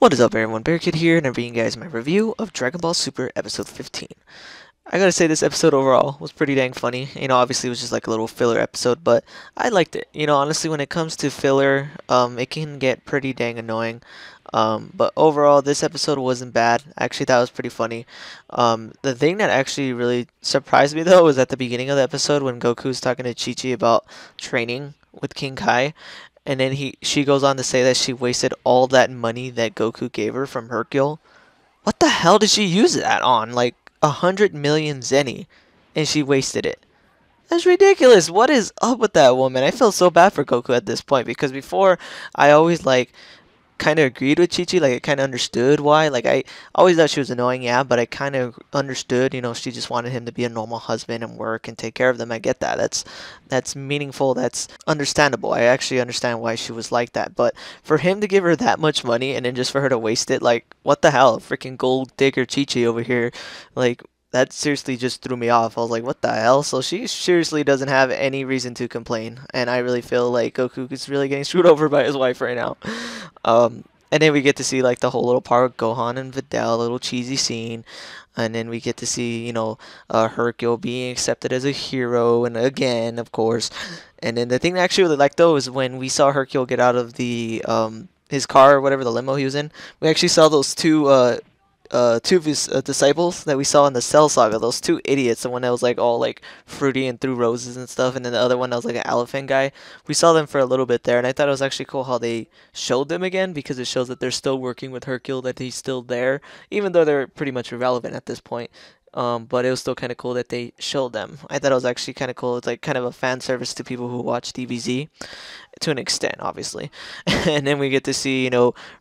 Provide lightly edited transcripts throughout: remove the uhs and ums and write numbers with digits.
What is up everyone, Bearkid here, and I'm bringing you guys my review of Dragon Ball Super Episode 15. I gotta say this episode overall was pretty dang funny. Obviously it was just like a little filler episode, but I liked it. Honestly when it comes to filler, it can get pretty dang annoying. But overall this episode wasn't bad. Actually that was pretty funny. The thing that actually really surprised me though was at the beginning of the episode when Goku's talking to Chi-Chi about training with King Kai. And then she goes on to say that she wasted all that money that Goku gave her from Hercule. What the hell did she use that on? Like 100 million zenny, and she wasted it. That's ridiculous. What is up with that woman? I feel so bad for Goku at this point because before I always kind of agreed with Chi-Chi, like I kind of understood why. Like I always thought she was annoying, yeah, but I kind of understood, she just wanted him to be a normal husband and work and take care of them. I get that. That's meaningful. That's understandable. I actually understand why she was like that. But for him to give her that much money and then just for her to waste it, like what the hell? Freaking gold digger Chi-Chi over here. Like that seriously just threw me off. I was like, what the hell? So she seriously doesn't have any reason to complain. And I really feel like Goku is really getting screwed over by his wife right now. And then we get to see like the whole little part with Gohan and Videl, a little cheesy scene. And then we get to see, Hercule being accepted as a hero, and again, of course. And then the thing I actually really liked though is when we saw Hercule get out of the his car or whatever, the limo he was in. We actually saw those two of his disciples that we saw in the Cell Saga, those two idiots, the one that was like all like fruity and threw roses and stuff, and then the other one that was like an elephant guy. We saw them for a little bit there, and I thought it was actually cool how they showed them again because it shows that they're still working with Hercule, that he's still there, even though they're pretty much irrelevant at this point. But it was still kind of cool that they showed them. I thought it was actually kind of cool. It's like kind of a fan service to people who watch DBZ, to an extent, obviously. And then we get to see,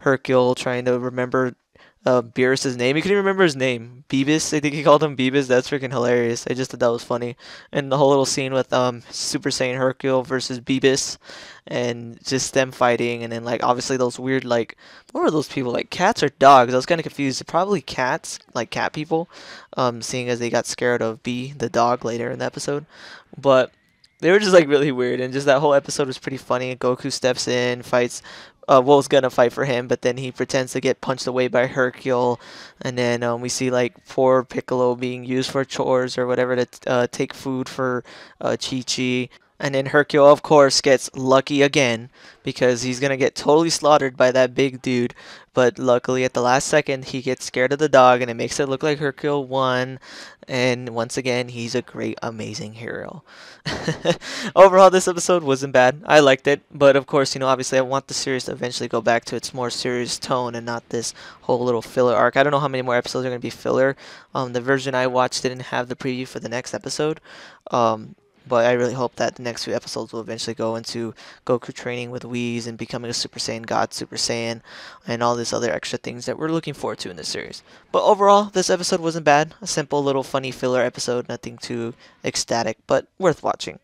Hercule trying to remember Beerus's name. He couldn't remember his name. Beebus, I think he called him Beebus. That's freaking hilarious. I just thought that was funny. And the whole little scene with Super Saiyan Hercule versus Beebus, and just them fighting, and then like obviously those weird what were those people, like cats or dogs? I was kind of confused. Probably cats, like cat people. Seeing as they got scared of B, the dog, later in the episode, but they were just like really weird, and just that whole episode was pretty funny. Goku steps in, fights was gonna fight for him, but then he pretends to get punched away by Hercule, and then we see like poor Piccolo being used for chores or whatever to take food for Chi-Chi. And then Hercule, of course, gets lucky again because he's going to get totally slaughtered by that big dude. But luckily, at the last second, he gets scared of the dog, and it makes it look like Hercule won. And once again, he's a great, amazing hero. Overall, this episode wasn't bad. I liked it. But of course, obviously, I want the series to eventually go back to its more serious tone and not this whole little filler arc. I don't know how many more episodes are going to be filler. The version I watched didn't have the preview for the next episode. But I really hope that the next few episodes will eventually go into Goku training with Whis and becoming a Super Saiyan God, Super Saiyan, and all these other extra things that we're looking forward to in this series. But overall, this episode wasn't bad. A simple little funny filler episode, nothing too ecstatic, but worth watching.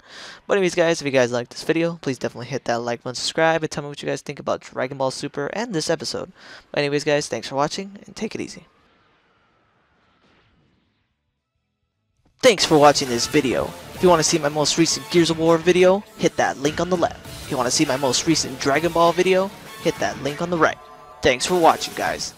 But anyways guys, if you guys liked this video, please definitely hit that like button, subscribe, and tell me what you guys think about Dragon Ball Super and this episode. But anyways guys, thanks for watching, and take it easy. Thanks for watching this video. If you want to see my most recent Gears of War video, hit that link on the left. If you want to see my most recent Dragon Ball video, hit that link on the right. Thanks for watching, guys.